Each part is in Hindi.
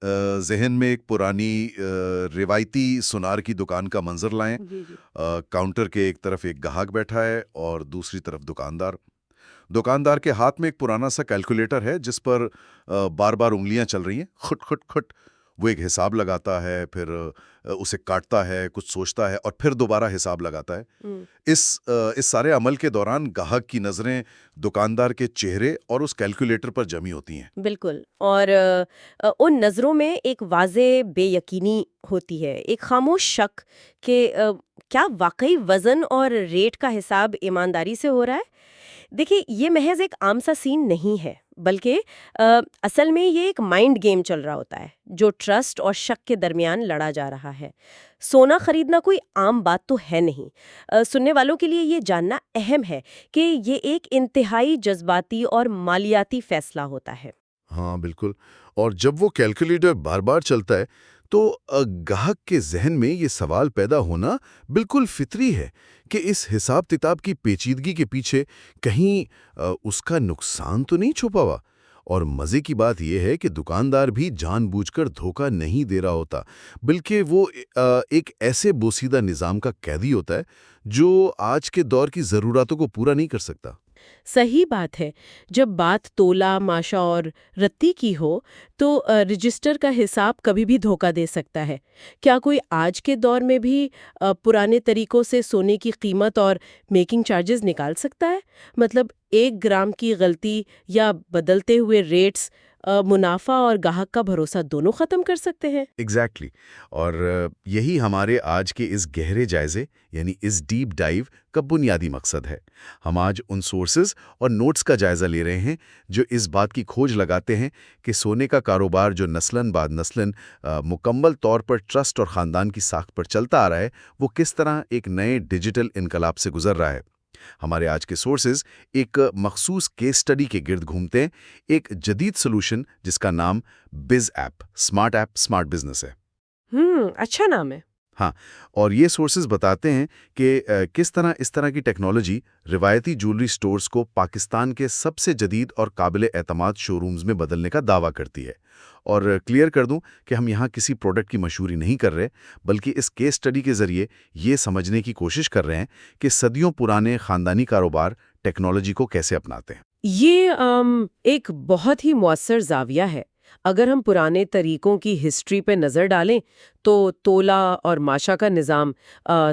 ज़हन में एक पुरानी रिवायती सुनार की दुकान का मंज़र लाएँ। जी, जी। काउंटर के एक तरफ एक ग्राहक बैठा है और दूसरी तरफ दुकानदार। दुकानदार के हाथ में एक पुराना सा कैलकुलेटर है जिस पर बार-बार उँगलियाँ चल रही हैं, खुट, खुट, खुट। वो एक हिसाब लगाता है, फिर उसे काटता है, कुछ सोचता है और फिर दोबारा हिसाब लगाता है। हुँ, इस सारे अमल के दौरान ग्राहक की नज़रें दुकानदार के चेहरे और उस कैलकुलेटर पर जमी होती हैं। बिल्कुल। और उन नज़रों में एक वाज़ेह बेयकीनी होती है, एक खामोश शक कि क्या वाक़ई वज़न और रेट का हिसाब ईमानदारी से हो रहा है? देखिए, ये महज़ एक आम-सा सीन नहीं है, बल्कि असल में ये एक माइंड गेम चल रहा होता है, जो ट्रस्ट और शक के दरमियान लड़ा जा रहा है। सोना खरीदना कोई आम बात तो है नहीं। सुनने वालों के लिए ये जानना अहम है कि ये एक इंतहाई जज़्बाती और मालियाती फ़ैसला होता है। हाँ, बिल्कुल। और जब वो कैलकुलेटर बार-बार चलता है, तो ग्राहक के ज़हन में ये सवाल पैदा होना बिल्कुल फ़ितरी है कि इस हिसाब-किताब की पेचीदगी के पीछे कहीं उसका नुकसान तो नहीं छुपा हुआ? और मज़े की बात ये है कि दुकानदार भी जानबूझकर धोखा नहीं दे रहा होता, बल्कि वो एक ऐसे बोसीदा निज़ाम का कैदी होता है, जो आज के दौर की ज़रूरतों को पूरा नहीं कर सकता। सही बात है। जब बात तोला, माशा और रत्ती की हो, तो रजिस्टर का हिसाब कभी भी धोखा दे सकता है। क्या कोई आज के दौर में भी पुराने तरीकों से सोने की कीमत और मेकिंग चार्जेस निकाल सकता है? मतलब 1 ग्राम की गलती या बदलते हुए रेट्स मुनाफा और ग्राहक का भरोसा दोनों खत्म कर सकते हैं। एग्जैक्टली और यही हमारे आज के इस गहरे जायजे यानी इस डीप डाइव का बुनियादी मकसद है। हम आज उन सोर्सेज और नोट्स का जायजा ले रहे हैं जो इस बात की खोज लगाते हैं कि सोने का कारोबार जो नस्लन बाद नस्लन मुकम्मल तौर पर ट्रस्ट और ख़ानदान की साख पर चलता आ रहा है, वो किस तरह एक नए डिजिटल इनकलाब से गुजर रहा है। हमारे आज के सोर्सेज एक मखसूस केस स्टडी के गिर्द घूमते हैं, एक जदीद सोल्यूशन जिसका नाम बिज ऐप स्मार्ट बिजनेस है। अच्छा नाम है। हाँ, और ये सोर्सेज बताते हैं कि किस तरह इस तरह की टेक्नोलॉजी रिवायती ज्वेलरी स्टोर्स को पाकिस्तान के सबसे जदीद और काबिल एतमाद शोरूम्स में बदलने का दावा करती है। और क्लियर कर दूं कि हम यहाँ किसी प्रोडक्ट की मशहूरी नहीं कर रहे, बल्कि इस केस स्टडी के जरिए ये समझने की कोशिश कर रहे हैं कि सदियों पुराने खानदानी कारोबार टेक्नोलॉजी को कैसे अपनाते हैं। ये एक बहुत ही मौसर ज़ाविया है। अगर हम पुराने तरीकों की हिस्ट्री पे नज़र डालें, तो तोला और माशा का निज़ाम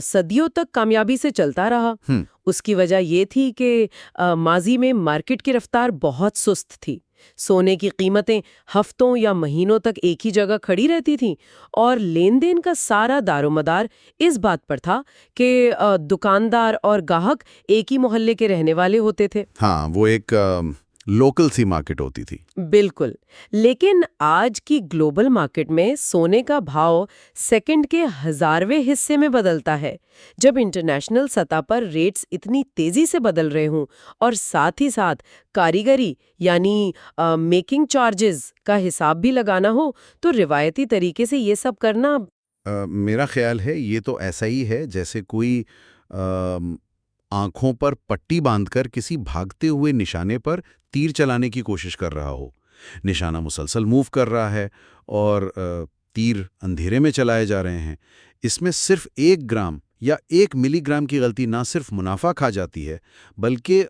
सदियों तक कामयाबी से चलता रहा। हम्म। उसकी वजह ये थी कि माजी में मार्केट की रफ्तार बहुत सुस्त थी। सोने की कीमतें हफ्तों या महीनों तक एक ही जगह खड़ी रहती थीं और लेन-देन का सारा दारोमदार इस बात पर था कि दुकानदार और गाहक एक ही मोहल्ले के रहने वाले होते थे। हाँ, वो एक लोकल सी मार्केट होती थी। बिल्कुल। लेकिन आज की ग्लोबल मार्केट में सोने का भाव सेकंड के हजारवें हिस्से में बदलता है। जब इंटरनेशनल सतह पर रेट्स इतनी तेजी से बदल रहे हों और साथ ही साथ कारीगरी यानी मेकिंग चार्जेस का हिसाब भी लगाना हो, तो रिवायती तरीके से ये सब करना। मेरा ख्याल है ये तो ऐसा ही है जैसे कोई आंखों पर पट्टी बांधकर किसी भागते हुए निशाने पर तीर चलाने की कोशिश कर रहा हो। निशाना मुसलसल मूव कर रहा है और तीर अंधेरे में चलाए जा रहे हैं। इसमें सिर्फ 1 ग्राम या 1 मिलीग्राम की गलती ना सिर्फ मुनाफा खा जाती है, बल्कि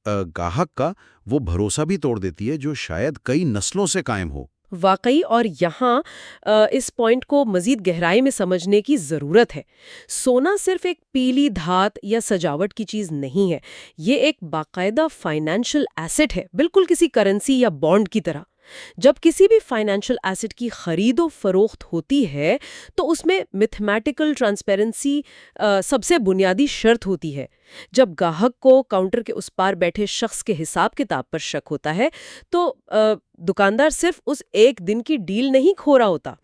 गाहक का वो भरोसा भी तोड़ देती है जो शायद कई नस्लों से कायम हो। वाकई। और यहाँ इस पॉइंट को मजीद गहराई में समझने की ज़रूरत है। सोना सिर्फ एक पीली धात या सजावट की चीज़ नहीं है। ये एक बाकायदा फाइनेंशियल एसेट है, बिल्कुल किसी करेंसी या बॉन्ड की तरह। जब किसी भी फाइनेंशियल एसेट की खरीदो फरोख्त होती है, तो उसमें मैथमेटिकल ट्रांसपेरेंसी सबसे बुनियादी शर्त होती है। जब ग्राहक को काउंटर के उस पार बैठे शख्स के हिसाब किताब पर शक होता है, तो दुकानदार सिर्फ उस एक दिन की डील नहीं खो रहा होता।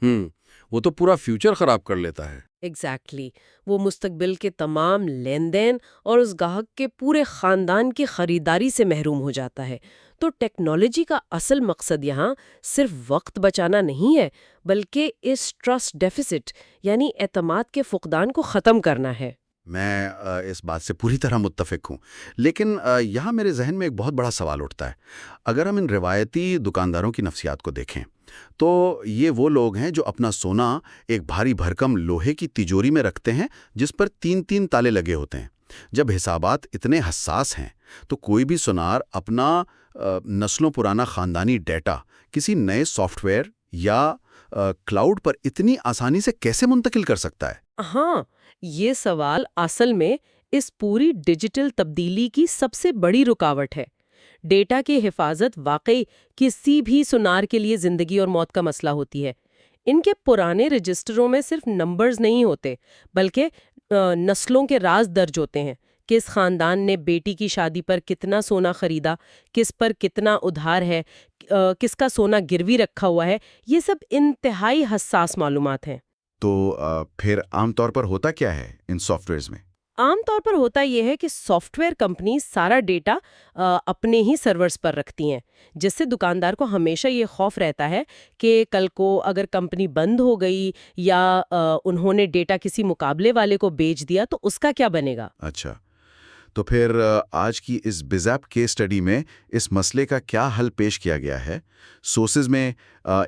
वो तो पूरा फ्यूचर खराब कर लेता है। एग्जैक्टली वो मुस्तकबिल के तमाम लेन देन और उस ग्राहक के पूरे खानदान की खरीदारी से महरूम हो जाता है। तो टेक्नोलॉजी का असल मकसद यहाँ सिर्फ वक्त बचाना नहीं है, बल्कि इस ट्रस्ट डेफिसिट यानी एतमाद के फुकदान को ख़त्म करना है। मैं इस बात से पूरी तरह मुत्तफ़िक हूँ। लेकिन यहाँ मेरे ज़हन में एक बहुत बड़ा सवाल उठता है। अगर हम इन रिवायती दुकानदारों की नफ्सियात को देखें, तो ये वो लोग हैं जो अपना सोना एक भारी भरकम लोहे की तिजोरी में रखते हैं जिस पर 3-3 ताले लगे होते हैं। जब हिसाबात इतने हसास हैं तो कोई भी सुनार अपना नस्लों पुराना खानदानी डेटा किसी नए सॉफ्टवेयर या क्लाउड पर इतनी आसानी से कैसे मुंतकिल कर सकता है? हाँ, ये सवाल असल में इस पूरी डिजिटल तब्दीली की सबसे बड़ी रुकावट है। डेटा की हिफाजत वाकई किसी भी सुनार के लिए जिंदगी और मौत का मसला होती है। इनके पुराने रजिस्टरों में सिर्फ नंबर्स नहीं होते, बल्कि नस्लों के राज दर्ज होते हैं। किस खानदान ने बेटी की शादी पर कितना सोना खरीदा, किस पर कितना उधार है, किसका सोना गिरवी रखा हुआ है, ये सब इंतहाई हसास मालूमात हैं। तो फिर आमतौर पर होता क्या है इन सॉफ्टवेयर्स में? आमतौर पर होता यह है कि सॉफ्टवेयर कंपनी सारा डेटा अपने ही सर्वर्स पर रखती हैं, जिससे दुकानदार को हमेशा ये खौफ रहता है कि कल को अगर कंपनी बंद हो गई या उन्होंने डेटा किसी मुकाबले वाले को बेच दिया तो उसका क्या बनेगा। अच्छा, तो फिर आज की इस बिज़ैप केस स्टडी में इस मसले का क्या हल पेश किया गया है? सोर्सेज में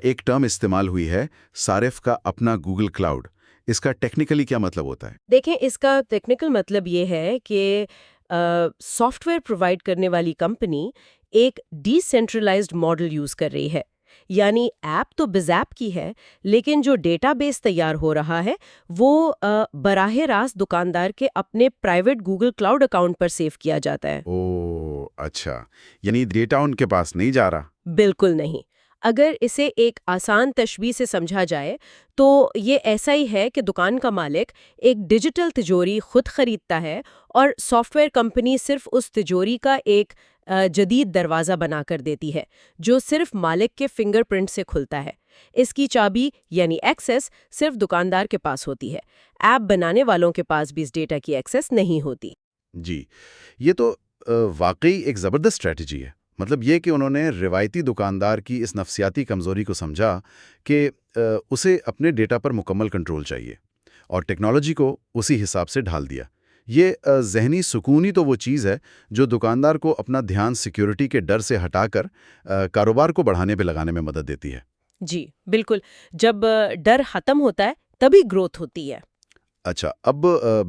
एक टर्म इस्तेमाल हुई है, सारिफ का अपना गूगल क्लाउड। इसका टेक्निकली क्या मतलब होता है? देखें, इसका टेक्निकल मतलब ये है कि सॉफ्टवेयर प्रोवाइड करने वाली कंपनी एक डिसेंट्रलाइज्ड मॉडल यूज कर रही है। यानी ऐप तो बिज़ैप की है, लेकिन जो डेटाबेस तैयार हो रहा है वो बराह रास्त दुकानदार के अपने प्राइवेट गूगल क्लाउड अकाउंट पर सेव किया जाता है। ओह, अच्छा, यानी डेटा उनके पास नहीं जा रहा। बिल्कुल नहीं। अगर इसे एक आसान तशबीह से समझा जाए तो ये ऐसा ही है कि दुकान का मालिक एक डिजिटल तिजोरी खुद खरीदता है और सॉफ्टवेयर कंपनी सिर्फ उस तिजोरी का एक जदीद दरवाज़ा बना कर देती है, जो सिर्फ मालिक के फिंगरप्रिंट से खुलता है। इसकी चाबी यानी एक्सेस सिर्फ दुकानदार के पास होती है। ऐप बनाने वालों के पास भी इस डेटा की एक्सेस नहीं होती। जी, ये तो वाकई एक ज़बरदस्त स्ट्रैटेजी है। मतलब ये कि उन्होंने रिवायती दुकानदार की इस नफसियाती कमज़ोरी को समझा कि उसे अपने डेटा पर मुकम्मल कंट्रोल चाहिए और टेक्नोलॉजी को उसी हिसाब से ढाल दिया। ये ज़हनी सुकून ही तो वो चीज़ है जो दुकानदार को अपना ध्यान सिक्योरिटी के डर से हटाकर कारोबार को बढ़ाने पे लगाने में मदद देती है। जी बिल्कुल। जब डर खत्म होता है तभी ग्रोथ होती है। अच्छा, अब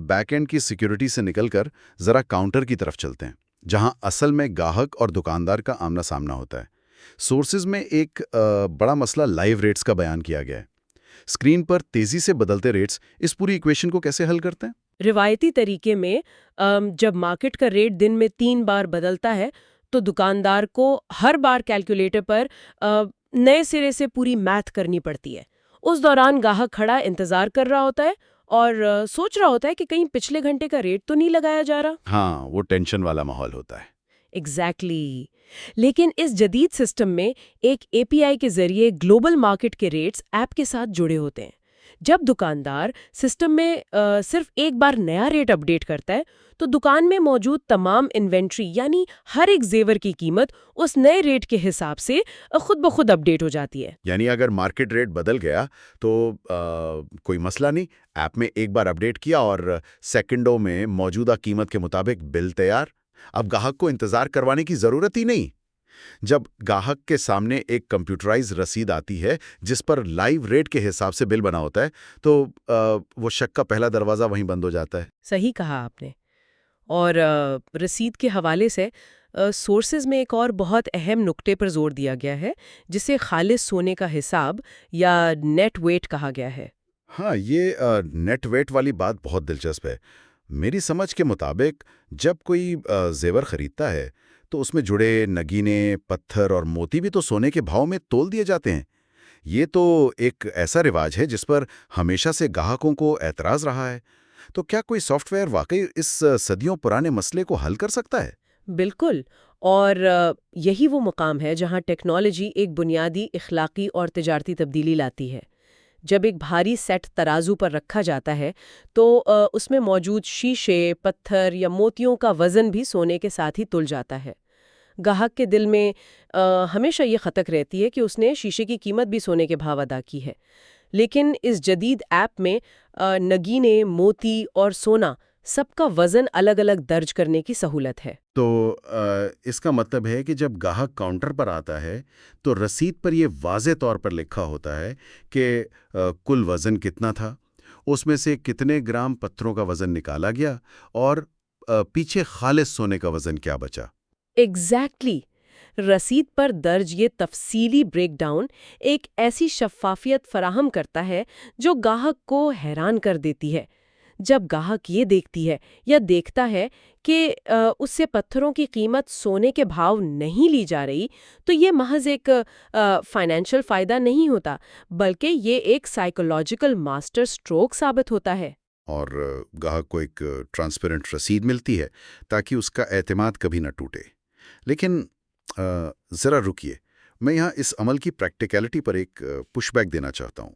बैकएंड की सिक्योरिटी से निकलकर ज़रा काउंटर की तरफ चलते हैं, जहां असल में ग्राहक और दुकानदार का आमना सामना होता है। सोर्सेज में एक बड़ा मसला लाइव रेट्स का बयान किया गया है। स्क्रीन पर तेजी से बदलते रेट्स इस पूरी इक्वेशन को कैसे हल करते हैं? रिवायती तरीके में जब मार्केट का रेट दिन में 3 बार बदलता है तो दुकानदार को हर बार कैलकुलेटर पर नए सिरे से पूरी मैथ करनी पड़ती है। उस दौरान ग्राहक खड़ा इंतजार कर रहा होता है और सोच रहा होता है कि कहीं पिछले घंटे का रेट तो नहीं लगाया जा रहा। हाँ, वो टेंशन वाला माहौल होता है। एग्जैक्टली लेकिन इस जदीद सिस्टम में एक एपीआई के जरिए ग्लोबल मार्केट के रेट्स ऐप के साथ जुड़े होते हैं। जब दुकानदार सिस्टम में सिर्फ एक बार नया रेट अपडेट करता है तो दुकान में मौजूद तमाम इन्वेंट्री यानी हर एक जेवर की कीमत उस नए रेट के हिसाब से खुद ब खुद अपडेट हो जाती है। यानी अगर मार्केट रेट बदल गया तो कोई मसला नहीं, ऐप में एक बार अपडेट किया और सेकंडों में मौजूदा कीमत के मुताबिक बिल तैयार। अब ग्राहक को इंतजार करवाने की जरूरत ही नहीं। जब ग्राहक के सामने एक कंप्यूटराइज रसीद आती है जिस पर लाइव रेट के हिसाब से बिल बना होता है तो वो शक का पहला दरवाजा वहीं बंद हो जाता है। सही कहा आपने। और रसीद के हवाले से सोर्सेज में एक और बहुत अहम नुक्ते पर जोर दिया गया है जिसे खालिस सोने का हिसाब या नेट वेट कहा गया है। हाँ, ये नेट वेट वाली बात बहुत दिलचस्प है। मेरी समझ के मुताबिक जब कोई जेवर खरीदता है तो उसमें जुड़े नगीने, पत्थर और मोती भी तो सोने के भाव में तोल दिए जाते हैं। ये तो एक ऐसा रिवाज है जिस पर हमेशा से ग्राहकों को एतराज रहा है। तो क्या कोई सॉफ्टवेयर वाकई इस सदियों पुराने मसले को हल कर सकता है? बिल्कुल। और यही वो मुकाम है जहां टेक्नोलॉजी एक बुनियादी इखलाकी और तिजारती तब्दीली लाती है। जब एक भारी सेट तराजू पर रखा जाता है तो उसमें मौजूद शीशे, पत्थर या मोतियों का वजन भी सोने के साथ ही तुल जाता है। ग्राहक के दिल में हमेशा ये खतक रहती है कि उसने शीशे की कीमत भी सोने के भाव अदा की है। लेकिन इस जदीद ऐप में नगीने, मोती और सोना सबका वजन अलग-अलग दर्ज करने की सहूलत है। तो इसका मतलब है कि जब ग्राहक काउंटर पर आता है तो रसीद पर ये वाज़े तौर पर लिखा होता है कि कुल वज़न कितना था, उसमें से कितने ग्राम पत्थरों का वज़न निकाला गया और पीछे खालिस सोने का वज़न क्या बचा। एग्जैक्टली रसीद पर दर्ज ये तफसीली ब्रेकडाउन एक ऐसी शफाफियत फराहम करता है जो ग्राहक को हैरान कर देती है। जब ग्राहक ये देखती है या देखता है कि उससे पत्थरों की कीमत सोने के भाव नहीं ली जा रही, तो ये महज एक फाइनेंशियल फायदा नहीं होता, बल्कि ये एक साइकोलॉजिकल मास्टर स्ट्रोक साबित होता है। और ग्राहक को एक ट्रांसपेरेंट रसीद मिलती है ताकि उसका एतमाद कभी न टूटे। लेकिन ज़रा रुकिए, मैं यहाँ इस अमल की प्रैक्टिकलिटी पर एक पुशबैक देना चाहता हूँ।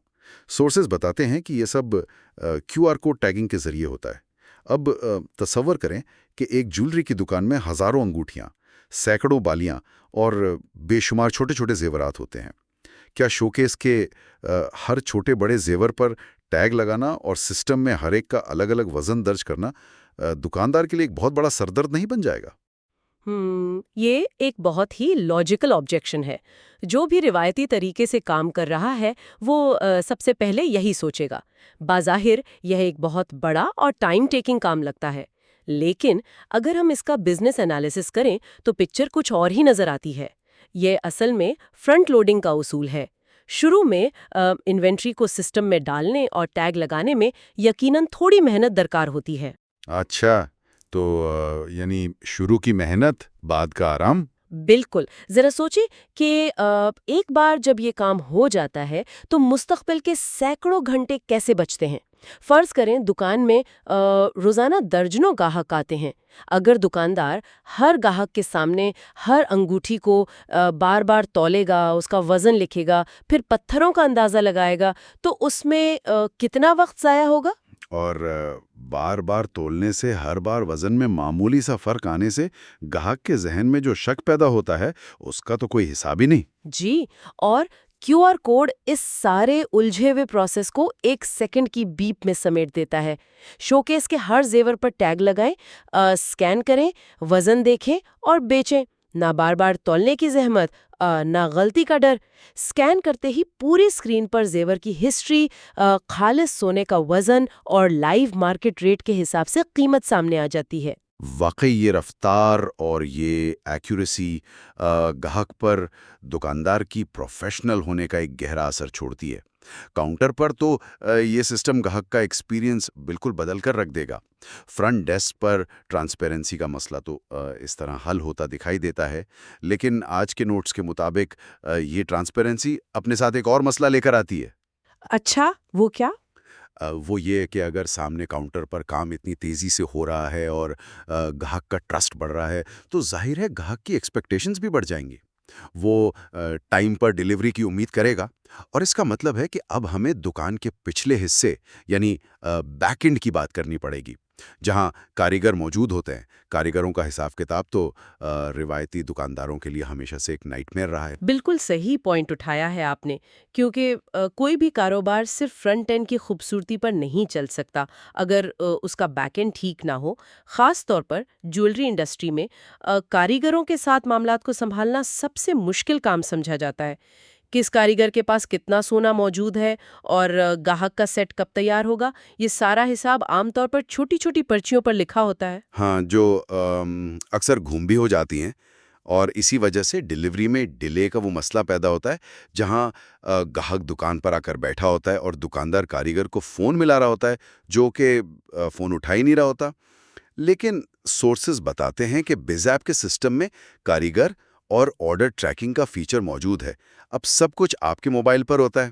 सोर्सेज बताते हैं कि ये सब क्यूआर कोड टैगिंग के ज़रिए होता है। अब तसव्वुर करें कि एक ज्वेलरी की दुकान में हज़ारों अंगूठियाँ, सैकड़ों बालियाँ और बेशुमार छोटे-छोटे ज़ेवरात होते हैं। क्या शोकेस के हर छोटे बड़े ज़ेवर पर टैग लगाना और सिस्टम में हर एक का अलग-अलग वज़न दर्ज करना दुकानदार के लिए एक बहुत बड़ा सरदर्द नहीं बन जाएगा? ये एक बहुत ही लॉजिकल ऑब्जेक्शन है। जो भी रिवायती तरीके से काम कर रहा है वो सबसे पहले यही सोचेगा। बाज़ाहिर यह एक बहुत बड़ा और टाइम टेकिंग काम लगता है, लेकिन अगर हम इसका बिजनेस एनालिसिस करें तो पिक्चर कुछ और ही नजर आती है। ये असल में फ्रंट लोडिंग का उसूल है। शुरू में इन्वेंट्री को सिस्टम में डालने और टैग लगाने में यकीनन थोड़ी मेहनत दरकार होती है। अच्छा, तो यानी शुरू की मेहनत, बाद का आराम। बिल्कुल। जरा सोचिए कि एक बार जब ये काम हो जाता है तो मुस्तकबिल के सैकड़ों घंटे कैसे बचते हैं। फर्ज करें दुकान में रोजाना दर्जनों ग्राहक आते हैं। अगर दुकानदार हर ग्राहक के सामने हर अंगूठी को बार बार तौलेगा, उसका वजन लिखेगा, फिर पत्थरों का अंदाजा लगाएगा, तो उसमें कितना वक्त जाया होगा। और बार बार तोलने से, हर बार वजन में मामूली सा फर्क आने से ग्राहक के जहन में जो शक पैदा होता है उसका तो कोई हिसाब ही नहीं। जी, और क्यूआर कोड इस सारे उलझे हुए प्रोसेस को एक सेकंड की बीप में समेट देता है। शोकेस के हर जेवर पर टैग लगाएं, स्कैन करें, वजन देखें और बेचें। ना बार बार तौलने की जहमत, ना गलती का डर। स्कैन करते ही पूरी स्क्रीन पर जेवर की हिस्ट्री, खालिस सोने का वजन और लाइव मार्केट रेट के हिसाब से कीमत सामने आ जाती है। वाकई ये रफ्तार और ये एक्यूरेसी ग्राहक पर दुकानदार की प्रोफेशनल होने का एक गहरा असर छोड़ती है। काउंटर पर तो ये सिस्टम ग्राहक का एक्सपीरियंस बिल्कुल बदल कर रख देगा। फ्रंट डेस्क पर ट्रांसपेरेंसी का मसला तो इस तरह हल होता दिखाई देता है, लेकिन आज के नोट्स के मुताबिक ये ट्रांसपेरेंसी अपने साथ एक और मसला लेकर आती है। अच्छा, वो क्या? वो ये है कि अगर सामने काउंटर पर काम इतनी तेज़ी से हो रहा है और ग्राहक का ट्रस्ट बढ़ रहा है, तो जाहिर है ग्राहक की एक्सपेक्टेशंस भी बढ़ जाएंगी। वो टाइम पर डिलीवरी की उम्मीद करेगा और इसका मतलब है कि अब हमें दुकान के पिछले हिस्से यानी बैक एंड की बात करनी पड़ेगी, जहां कारीगर मौजूद होते हैं। कारीगरों का हिसाब किताब तो रिवायती दुकानदारों के लिए हमेशा से एक नाइटमेयर रहा है। बिल्कुल सही पॉइंट उठाया है आपने, क्योंकि कोई भी कारोबार सिर्फ फ्रंट एंड की खूबसूरती पर नहीं चल सकता अगर उसका बैक एंड ठीक ना हो। खास तौर पर ज्वेलरी इंडस्ट्री में कारीगरों के साथ मामलात को संभालना सबसे मुश्किल काम समझा जाता है। किस कारीगर के पास कितना सोना मौजूद है और ग्राहक का सेट कब तैयार होगा, ये सारा हिसाब आमतौर पर छोटी छोटी पर्चियों पर लिखा होता है। हाँ, जो अक्सर घूम भी हो जाती हैं और इसी वजह से डिलीवरी में डिले का वो मसला पैदा होता है, जहां ग्राहक दुकान पर आकर बैठा होता है और दुकानदार कारीगर को फ़ोन मिला रहा होता है, जो कि फ़ोन उठा ही नहीं रहा होता। लेकिन सोर्सेज बताते हैं कि बिज़ऐप के सिस्टम में कारीगर और ऑर्डर ट्रैकिंग का फीचर मौजूद है। अब सब कुछ आपके मोबाइल पर होता है,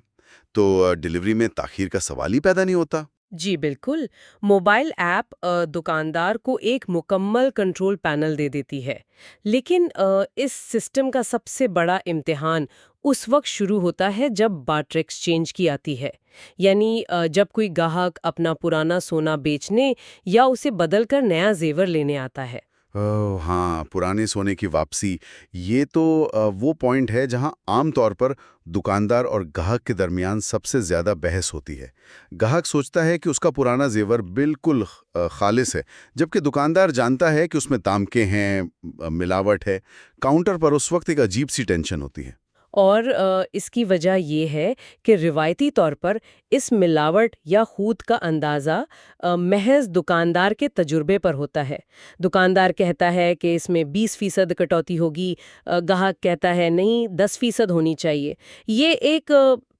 तो डिलीवरी में ताख़ीर का सवाल ही पैदा नहीं होता। जी बिल्कुल। मोबाइल ऐप दुकानदार को एक मुकम्मल कंट्रोल पैनल दे देती है, लेकिन इस सिस्टम का सबसे बड़ा इम्तिहान उस वक्त शुरू होता है जब बार्टर एक्सचेंज की आती है। यानी जब कोई ग्राहक अपना पुराना सोना बेचने या उसे बदलकर नया जेवर लेने आता है। ओह हाँ, पुराने सोने की वापसी। ये तो वो पॉइंट है जहाँ आमतौर पर दुकानदार और ग्राहक के दरमियान सबसे ज़्यादा बहस होती है। ग्राहक सोचता है कि उसका पुराना जेवर बिल्कुल खालिस है, जबकि दुकानदार जानता है कि उसमें तामके हैं, मिलावट है। काउंटर पर उस वक्त एक अजीब सी टेंशन होती है। और इसकी वजह ये है कि रिवायती तौर पर इस मिलावट या खूद का अंदाज़ा महज दुकानदार के तजुर्बे पर होता है। दुकानदार कहता है कि इसमें 20% कटौती होगी, ग्राहक कहता है नहीं 10% होनी चाहिए। ये एक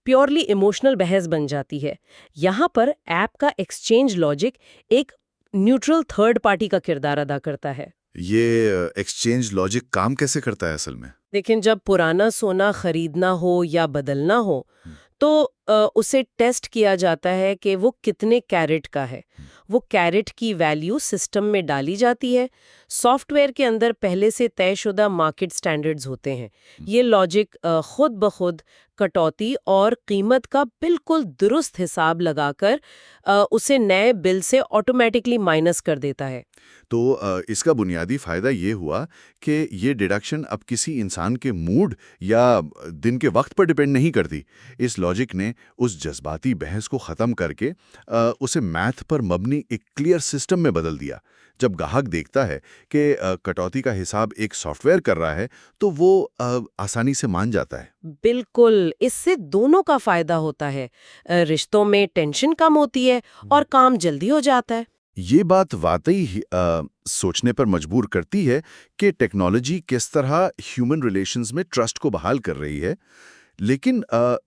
प्योरली इमोशनल बहस बन जाती है। यहाँ पर ऐप का एक्सचेंज लॉजिक एक न्यूट्रल थर्ड पार्टी का किरदार अदा करता है। ये एक्सचेंज लॉजिक काम कैसे करता है असल में? लेकिन जब पुराना सोना खरीदना हो या बदलना हो तो उसे टेस्ट किया जाता है कि वो कितने कैरेट का है। वो कैरेट की वैल्यू सिस्टम में डाली जाती है। सॉफ्टवेयर के अंदर पहले से तयशुदा मार्केट स्टैंडर्ड्स होते हैं। ये लॉजिक खुद ब खुद कटौती और कीमत का बिल्कुल दुरुस्त हिसाब लगाकर उसे नए बिल से ऑटोमेटिकली माइनस कर देता है। तो इसका बुनियादी फ़ायदा ये हुआ कि ये डिडक्शन अब किसी इंसान के मूड या दिन के वक्त पर डिपेंड नहीं करती। इस लॉजिक ने उस जज्बाती बहस को ख़त्म करके उसे मैथ पर मबनी एक क्लियर सिस्टम में बदल दिया। जब ग्राहक देखता है कि कटौती का हिसाब एक सॉफ्टवेयर कर रहा है, तो वो आसानी से मान जाता है। बिल्कुल, इससे दोनों का फायदा होता है। रिश्तों में टेंशन कम होती है और काम जल्दी हो जाता है। ये बात वाकई ही सोचने पर मजबूर करती है कि टेक्नोलॉजी किस तरह ह्यूमन रिलेशंस में ट्रस्ट को बहाल कर रही है। लेकिन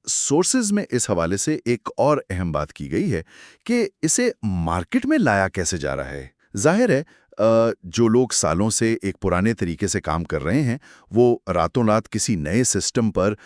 सोर्सेज में इस हवाले से एक और अहम बात की गई है कि इसे मार्केट में लाया कैसे जा रहा है। जाहिर है जो लोग सालों से एक पुराने तरीके से काम कर रहे हैं, वो रातों रात किसी नए सिस्टम पर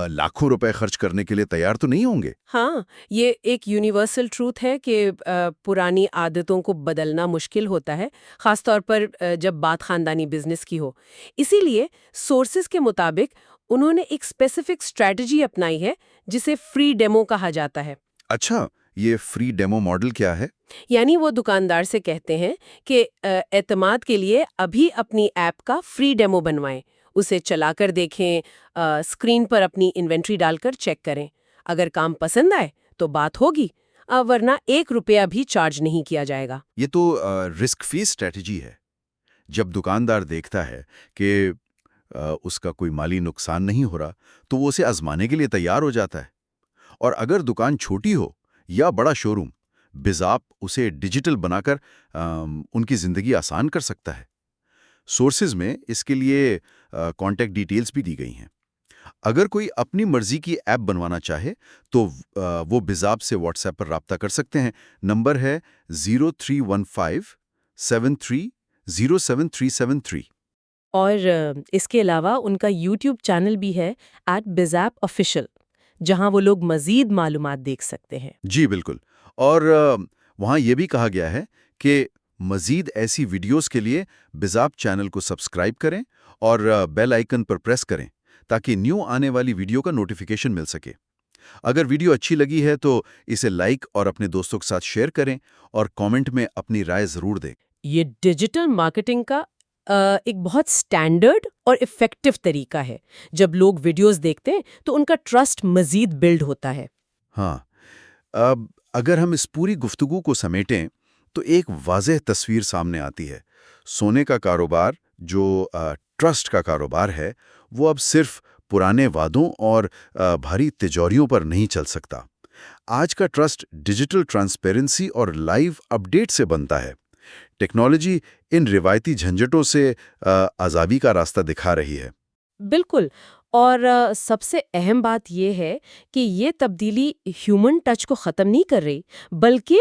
लाखों रुपए खर्च करने के लिए तैयार तो नहीं होंगे। हाँ, ये एक यूनिवर्सल ट्रूथ है कि पुरानी आदतों को बदलना मुश्किल होता है, खासतौर पर जब बात खानदानी बिजनेस की हो। इसीलिए सोर्सेज के मुताबिक उन्होंने एक स्पेसिफिक स्ट्रैटेजी अपनाई है जिसे फ्री डेमो कहा जाता है। अच्छा, ये फ्री डेमो मॉडल क्या है? यानी वो दुकानदार से कहते हैं कि एतमाद के लिए अभी अपनी ऐप का फ्री डेमो बनवाएं, उसे चलाकर देखें, स्क्रीन पर अपनी इन्वेंट्री डालकर चेक करें। अगर काम पसंद आए तो बात होगी, वरना 1 रुपया भी चार्ज नहीं किया जाएगा। ये तो रिस्क फ्री स्ट्रैटेजी है। जब दुकानदार देखता है कि उसका कोई माली नुकसान नहीं हो रहा, तो वो उसे आजमाने के लिए तैयार हो जाता है। और अगर दुकान छोटी हो या बड़ा शोरूम, बिज़ाप उसे डिजिटल बनाकर उनकी ज़िंदगी आसान कर सकता है। सोर्सेज में इसके लिए कॉन्टैक्ट डिटेल्स भी दी गई हैं। अगर कोई अपनी मर्जी की ऐप बनवाना चाहे तो वो बिज़ाप से व्हाट्सएप पर राब्ता कर सकते हैं। नंबर है 031573073373। और इसके अलावा उनका यूट्यूब चैनल भी है @bizapofficial, जहां वो लोग मजीद मालूमात देख सकते हैं। जी बिल्कुल। और वहाँ ये भी कहा गया है कि मज़ीद ऐसी वीडियोस के लिए बिज़ाप चैनल को सब्सक्राइब करें और बेल आइकन पर प्रेस करें ताकि न्यू आने वाली वीडियो का नोटिफिकेशन मिल सके। अगर वीडियो अच्छी लगी है तो इसे लाइक और अपने दोस्तों के साथ शेयर करें और कमेंट में अपनी राय ज़रूर दें। ये डिजिटल मार्केटिंग का एक बहुत स्टैंडर्ड और इफ़ेक्टिव तरीका है। जब लोग वीडियोस देखते हैं तो उनका ट्रस्ट मजीद बिल्ड होता है। हाँ, अब अगर हम इस पूरी गुफ्तगू को समेटें तो एक वाज़ेह तस्वीर सामने आती है। सोने का कारोबार जो ट्रस्ट का कारोबार है, वो अब सिर्फ पुराने वादों और भारी तिजोरियों पर नहीं चल सकता। आज का ट्रस्ट डिजिटल ट्रांसपेरेंसी और लाइव अपडेट से बनता है। टेक्नोलॉजी इन रिवायती झंझटों से आज़ादी का रास्ता दिखा रही है। बिल्कुल। और सबसे अहम बात यह है कि ये तब्दीली ह्यूमन टच को ख़त्म नहीं कर रही, बल्कि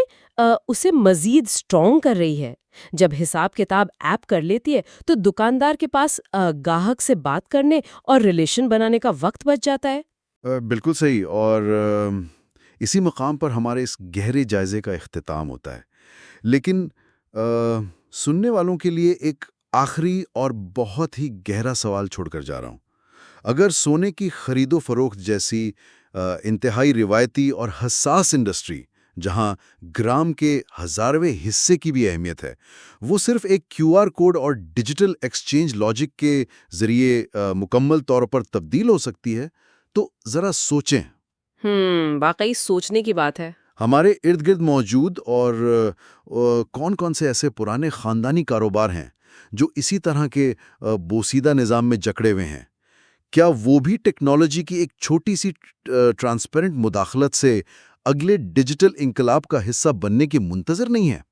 उसे मज़ीद स्ट्रॉन्ग कर रही है। जब हिसाब किताब ऐप कर लेती है तो दुकानदार के पास ग्राहक से बात करने और रिलेशन बनाने का वक्त बच जाता है। बिल्कुल सही। और इसी मकाम पर हमारे इस गहरे जायजे का इख्तिताम होता है। लेकिन सुनने वालों के लिए एक आखिरी और बहुत ही गहरा सवाल छोड़कर जा रहा हूँ। अगर सोने की खरीदो फरोख्त जैसी इंतहाई रिवायती और हसास इंडस्ट्री जहां ग्राम के हजारवें हिस्से की भी अहमियत है, वो सिर्फ एक क्यूआर कोड और डिजिटल एक्सचेंज लॉजिक के जरिए मुकम्मल तौर पर तब्दील हो सकती है, तो जरा सोचें। वाकई सोचने की बात है। हमारे इर्द गिर्द मौजूद और कौन-कौन से ऐसे पुराने खानदानी कारोबार हैं जो इसी तरह के बोसीदा निज़ाम में जकड़े हुए हैं? क्या वो भी टेक्नोलॉजी की एक छोटी सी ट्रांसपेरेंट मुदाखलत से अगले डिजिटल इंकलाब का हिस्सा बनने की मुंतज़र नहीं है?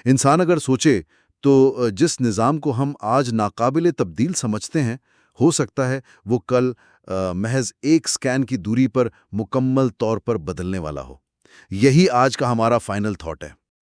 इंसान अगर सोचे तो जिस निज़ाम को हम आज नाकाबिले तब्दील समझते हैं, हो सकता है वो कल महज एक स्कैन की दूरी पर मुकम्मल तौर पर बदलने वाला हो। यही आज का हमारा फाइनल थॉट है।